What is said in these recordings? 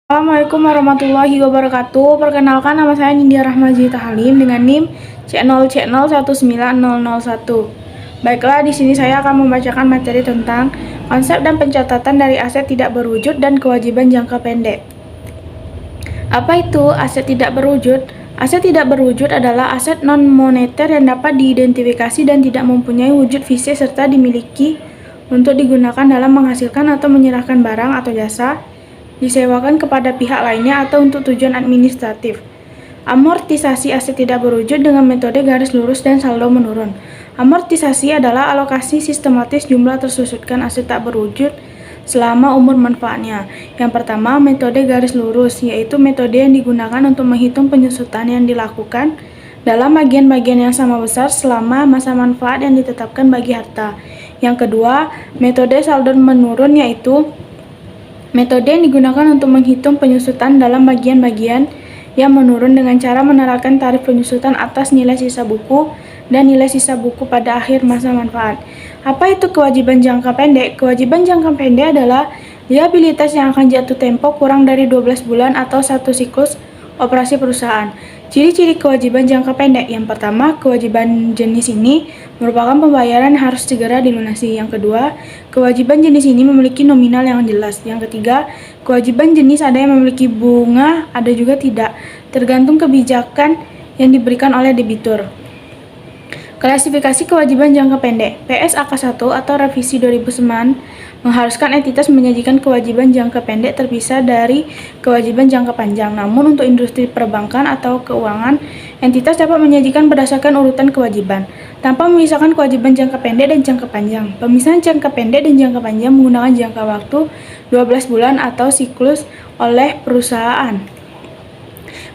Assalamualaikum warahmatullahi wabarakatuh. Perkenalkan, nama saya Nindya Rahmaji Halim dengan NIM C0C019001. Baiklah, di sini saya akan membacakan materi tentang konsep dan pencatatan dari aset tidak berwujud dan kewajiban jangka pendek. Apa itu aset tidak berwujud? Aset tidak berwujud adalah aset non-moneter yang dapat diidentifikasi dan tidak mempunyai wujud fisik serta dimiliki untuk digunakan dalam menghasilkan atau menyerahkan barang atau jasa, disewakan kepada pihak lainnya atau untuk tujuan administratif. Amortisasi aset tidak berwujud dengan metode garis lurus dan saldo menurun. Amortisasi adalah alokasi sistematis jumlah tersusutkan aset tak berwujud selama umur manfaatnya. Yang pertama, metode garis lurus, yaitu metode yang digunakan untuk menghitung penyusutan yang dilakukan dalam bagian-bagian yang sama besar selama masa manfaat yang ditetapkan bagi harta. Yang kedua, metode saldo menurun, yaitu metode yang digunakan untuk menghitung penyusutan dalam bagian-bagian yang menurun dengan cara menerapkan tarif penyusutan atas nilai sisa buku dan nilai sisa buku pada akhir masa manfaat. Apa itu kewajiban jangka pendek? Kewajiban jangka pendek adalah liabilitas yang akan jatuh tempo kurang dari 12 bulan atau satu siklus operasi perusahaan. Ciri-ciri kewajiban jangka pendek. Yang pertama, kewajiban jenis ini merupakan pembayaran yang harus segera dilunasi. Yang kedua, kewajiban jenis ini memiliki nominal yang jelas. Yang ketiga, kewajiban jenis ada yang memiliki bunga, ada juga tidak, tergantung kebijakan yang diberikan oleh debitur. Klasifikasi kewajiban jangka pendek. PSAK 1 atau revisi 2009 mengharuskan entitas menyajikan kewajiban jangka pendek terpisah dari kewajiban jangka panjang. Namun untuk industri perbankan atau keuangan, entitas dapat menyajikan berdasarkan urutan kewajiban tanpa memisahkan kewajiban jangka pendek dan jangka panjang. Pemisahan jangka pendek dan jangka panjang menggunakan jangka waktu 12 bulan atau siklus oleh perusahaan.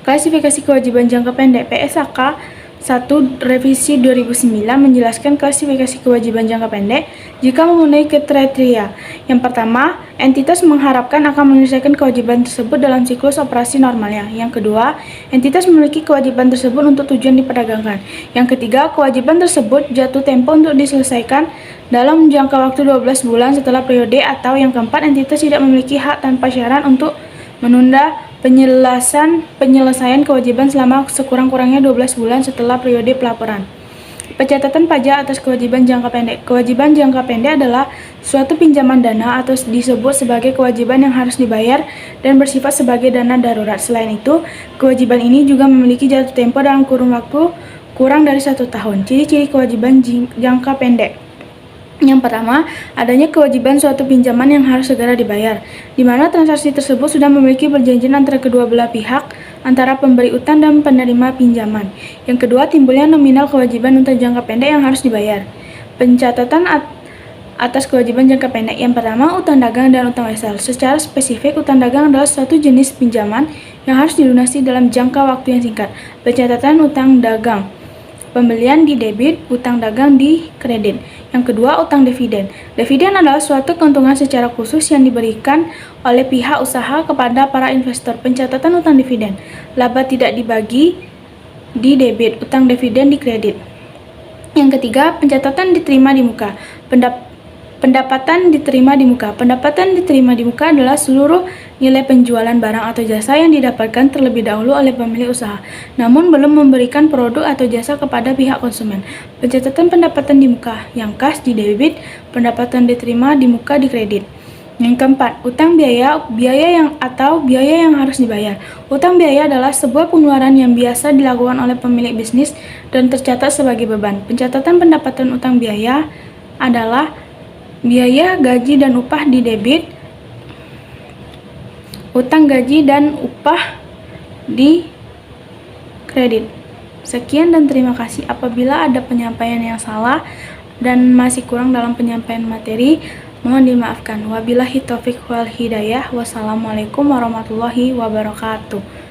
Klasifikasi kewajiban jangka pendek. PSAK 1 revisi 2009 menjelaskan klasifikasi kewajiban jangka pendek jika memenuhi kriteria. Yang pertama, entitas mengharapkan akan menyelesaikan kewajiban tersebut dalam siklus operasi normalnya. Yang kedua, entitas memiliki kewajiban tersebut untuk tujuan diperdagangkan. Yang ketiga, kewajiban tersebut jatuh tempo untuk diselesaikan dalam jangka waktu 12 bulan setelah periode. Atau yang keempat, entitas tidak memiliki hak tanpa syarat untuk menunda penyelesaian kewajiban selama sekurang-kurangnya 12 bulan setelah periode pelaporan. Pencatatan pajak atas kewajiban jangka pendek. Kewajiban jangka pendek adalah suatu pinjaman dana atau disebut sebagai kewajiban yang harus dibayar dan bersifat sebagai dana darurat. Selain itu, kewajiban ini juga memiliki jatuh tempo dalam kurun waktu kurang dari 1 tahun. Ciri-ciri kewajiban jangka pendek. Yang pertama, adanya kewajiban suatu pinjaman yang harus segera dibayar, di mana transaksi tersebut sudah memiliki perjanjian antara kedua belah pihak, antara pemberi utang dan penerima pinjaman. Yang kedua, timbulnya nominal kewajiban untuk jangka pendek yang harus dibayar. Pencatatan atas kewajiban jangka pendek. Yang pertama, utang dagang dan utang wesel. Secara spesifik, utang dagang adalah suatu jenis pinjaman yang harus dilunasi dalam jangka waktu yang singkat. Pencatatan utang dagang. Pembelian di debit, utang dagang di kredit. Yang kedua, utang dividen. Dividen adalah suatu keuntungan secara khusus yang diberikan oleh pihak usaha kepada para investor. Pencatatan utang dividen. Laba tidak dibagi di debit, utang dividen di kredit. Yang ketiga, pencatatan diterima di muka. Pendapatan diterima di muka. Pendapatan diterima di muka adalah seluruh nilai penjualan barang atau jasa yang didapatkan terlebih dahulu oleh pemilik usaha, namun belum memberikan produk atau jasa kepada pihak konsumen. Pencatatan pendapatan di muka. Yang kas di debit, pendapatan diterima di muka di kredit. Yang keempat, utang biaya, biaya yang harus dibayar. Utang biaya adalah sebuah pengeluaran yang biasa dilakukan oleh pemilik bisnis dan tercatat sebagai beban. Pencatatan pendapatan utang biaya adalah biaya gaji dan upah di debit, utang gaji dan upah di kredit. Sekian dan terima kasih. Apabila ada penyampaian yang salah dan masih kurang dalam penyampaian materi, mohon dimaafkan. Wabillahi taufiq wal hidayah. Wassalamualaikum warahmatullahi wabarakatuh.